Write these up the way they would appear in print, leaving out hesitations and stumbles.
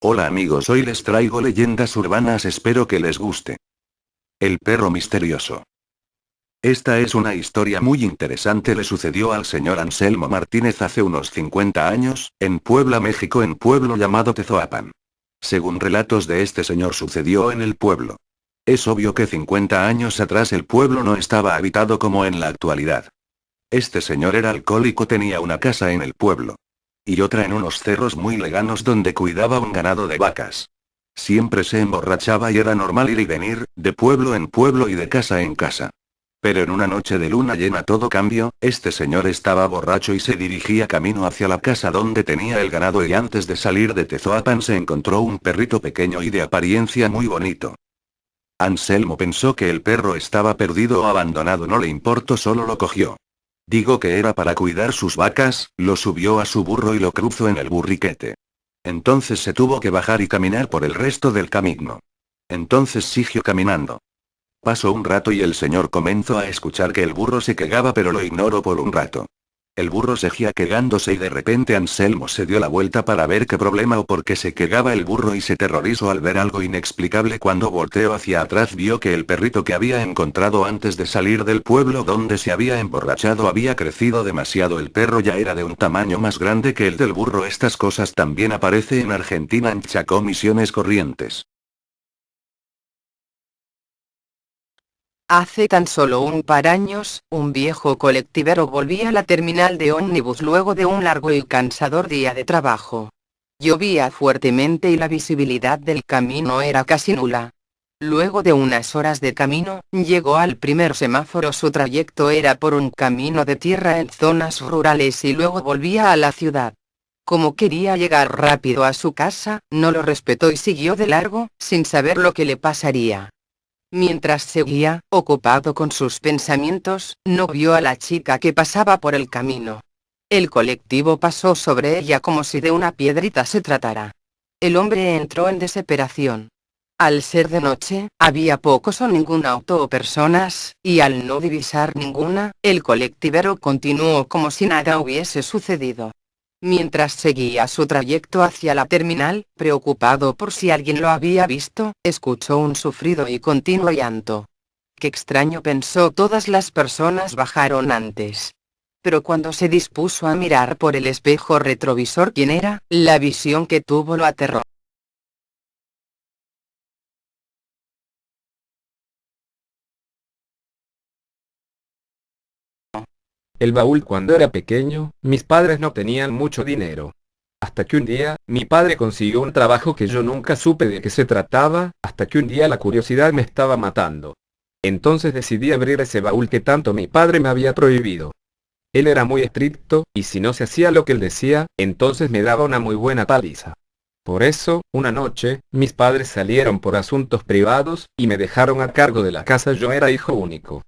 Hola amigos, hoy les traigo leyendas urbanas, espero que les guste. El perro misterioso. Esta es una historia muy interesante, le sucedió al señor Anselmo Martínez hace unos 50 años, en Puebla, México, en pueblo llamado Tezoapan. Según relatos de este señor, sucedió en el pueblo. Es obvio que 50 años atrás el pueblo no estaba habitado como en la actualidad. Este señor era alcohólico, tenía una casa en el pueblo. Y otra en unos cerros muy lejanos donde cuidaba un ganado de vacas. Siempre se emborrachaba y era normal ir y venir, de pueblo en pueblo y de casa en casa. Pero en una noche de luna llena todo cambió, este señor estaba borracho y se dirigía camino hacia la casa donde tenía el ganado, y antes de salir de Tezoapan se encontró un perrito pequeño y de apariencia muy bonito. Anselmo pensó que el perro estaba perdido o abandonado, no le importó, solo lo cogió. Digo que era para cuidar sus vacas, lo subió a su burro y lo cruzó en el burriquete. Entonces se tuvo que bajar y caminar por el resto del camino. Entonces siguió caminando. Pasó un rato y el señor comenzó a escuchar que el burro se quejaba, pero lo ignoró por un rato. El burro seguía quejándose y de repente Anselmo se dio la vuelta para ver qué problema o por qué se quejaba el burro, y se aterrorizó al ver algo inexplicable. Cuando volteó hacia atrás vio que el perrito que había encontrado antes de salir del pueblo donde se había emborrachado había crecido demasiado. El perro ya era de un tamaño más grande que el del burro. Estas cosas también aparece en Argentina, en Chacó, Misiones, Corrientes. Hace tan solo un par años, un viejo colectivero volvía a la terminal de ómnibus luego de un largo y cansador día de trabajo. Llovía fuertemente y la visibilidad del camino era casi nula. Luego de unas horas de camino, llegó al primer semáforo. Su trayecto era por un camino de tierra en zonas rurales y luego volvía a la ciudad. Como quería llegar rápido a su casa, no lo respetó y siguió de largo, sin saber lo que le pasaría. Mientras seguía, ocupado con sus pensamientos, no vio a la chica que pasaba por el camino. El colectivo pasó sobre ella como si de una piedrita se tratara. El hombre entró en desesperación. Al ser de noche, había pocos o ningún auto o personas, y al no divisar ninguna, el colectivero continuó como si nada hubiese sucedido. Mientras seguía su trayecto hacia la terminal, preocupado por si alguien lo había visto, escuchó un sufrido y continuo llanto. Qué extraño, pensó, todas las personas bajaron antes. Pero cuando se dispuso a mirar por el espejo retrovisor quién era, la visión que tuvo lo aterró. El baúl. Cuando era pequeño, mis padres no tenían mucho dinero. Hasta que un día, mi padre consiguió un trabajo que yo nunca supe de qué se trataba, hasta que un día la curiosidad me estaba matando. Entonces decidí abrir ese baúl que tanto mi padre me había prohibido. Él era muy estricto, y si no se hacía lo que él decía, entonces me daba una muy buena paliza. Por eso, una noche, mis padres salieron por asuntos privados, y me dejaron a cargo de la casa. Yo era hijo único.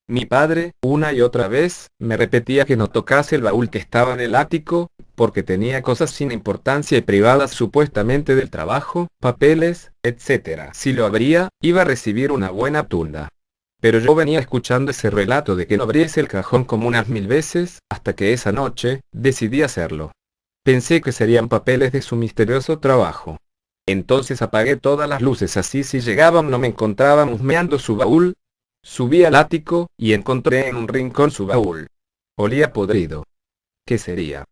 Mi padre, una y otra vez, me repetía que no tocase el baúl que estaba en el ático, porque tenía cosas sin importancia y privadas supuestamente del trabajo, papeles, etc. Si lo abría, iba a recibir una buena tunda. Pero yo venía escuchando ese relato de que no abriese el cajón como unas 1000 veces, hasta que esa noche, decidí hacerlo. Pensé que serían papeles de su misterioso trabajo. Entonces apagué todas las luces, así si llegaban no me encontraban husmeando su baúl. Subí al ático, y encontré en un rincón su baúl. Olía podrido. ¿Qué sería?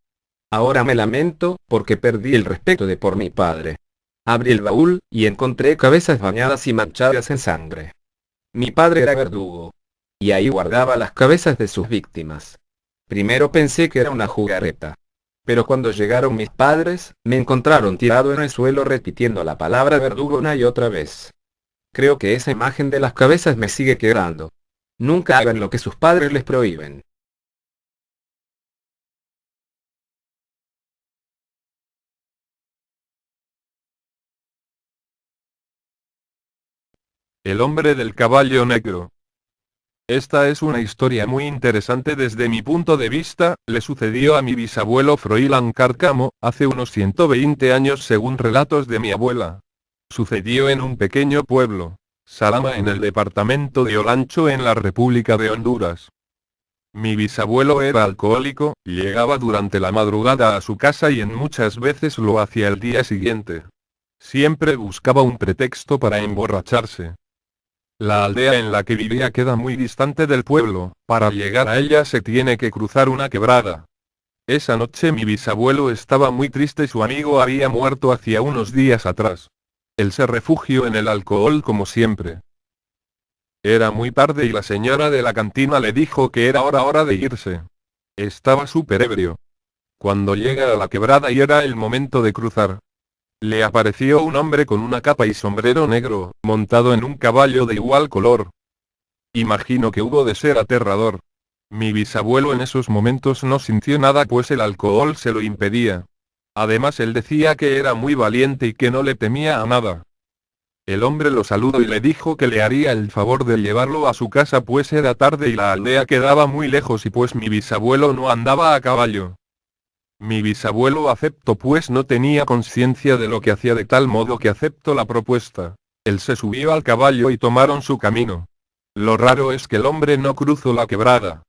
Ahora me lamento, porque perdí el respeto de por mi padre. Abrí el baúl, y encontré cabezas bañadas y manchadas en sangre. Mi padre era verdugo. Y ahí guardaba las cabezas de sus víctimas. Primero pensé que era una jugarreta. Pero cuando llegaron mis padres, me encontraron tirado en el suelo repitiendo la palabra verdugo una y otra vez. Creo que esa imagen de las cabezas me sigue quedando. Nunca hagan lo que sus padres les prohíben. El hombre del caballo negro. Esta es una historia muy interesante desde mi punto de vista. Le sucedió a mi bisabuelo Froilán Cárcamo, hace unos 120 años según relatos de mi abuela. Sucedió en un pequeño pueblo, Salama, en el departamento de Olancho, en la República de Honduras. Mi bisabuelo era alcohólico, llegaba durante la madrugada a su casa y en muchas veces lo hacía el día siguiente. Siempre buscaba un pretexto para emborracharse. La aldea en la que vivía queda muy distante del pueblo, para llegar a ella se tiene que cruzar una quebrada. Esa noche mi bisabuelo estaba muy triste, su amigo había muerto hacía unos días atrás. Él se refugió en el alcohol como siempre. Era muy tarde y la señora de la cantina le dijo que era hora de irse. Estaba súper ebrio. Cuando llega a la quebrada y era el momento de cruzar, le apareció un hombre con una capa y sombrero negro, montado en un caballo de igual color. Imagino que hubo de ser aterrador. Mi bisabuelo en esos momentos no sintió nada pues el alcohol se lo impedía. Además él decía que era muy valiente y que no le temía a nada. El hombre lo saludó y le dijo que le haría el favor de llevarlo a su casa pues era tarde y la aldea quedaba muy lejos y pues mi bisabuelo no andaba a caballo. Mi bisabuelo aceptó pues no tenía conciencia de lo que hacía de tal modo que aceptó la propuesta. Él se subió al caballo y tomaron su camino. Lo raro es que el hombre no cruzó la quebrada,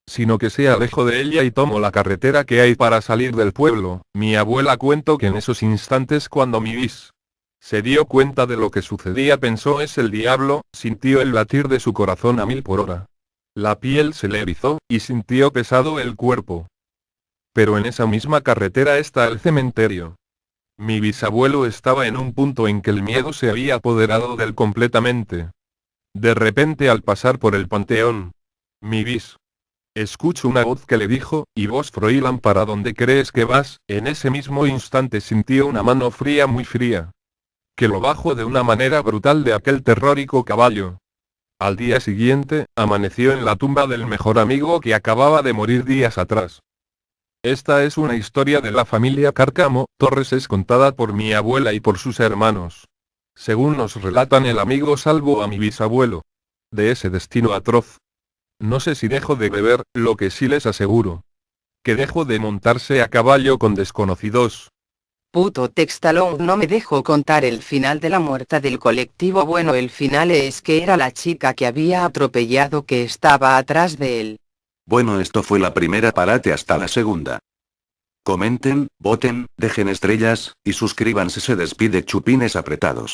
sino que se alejó de ella y tomó la carretera que hay para salir del pueblo. Mi abuela cuento que en esos instantes cuando mi bis se dio cuenta de lo que sucedía pensó es el diablo, sintió el latir de su corazón a 1000 por hora. La piel se le erizó, y sintió pesado el cuerpo. Pero en esa misma carretera está el cementerio. Mi bisabuelo estaba en un punto en que el miedo se había apoderado de él completamente. De repente al pasar por el panteón, mi bis escuchó una voz que le dijo, ¿y vos Froilán para dónde crees que vas? En ese mismo instante sintió una mano fría muy fría, que lo bajó de una manera brutal de aquel terrórico caballo. Al día siguiente, amaneció en la tumba del mejor amigo que acababa de morir días atrás. Esta es una historia de la familia Cárcamo Torres, es contada por mi abuela y por sus hermanos. Según nos relatan el amigo salvó a mi bisabuelo de ese destino atroz. No sé si dejo de beber, lo que sí les aseguro, que dejo de montarse a caballo con desconocidos. Puto Textalón, no me dejo contar el final de la muerta del colectivo. Bueno, el final es que era la chica que había atropellado que estaba atrás de él. Bueno, esto fue la primera parte, hasta la segunda. Comenten, voten, dejen estrellas, y suscríbanse. Se despide Chupines Apretados.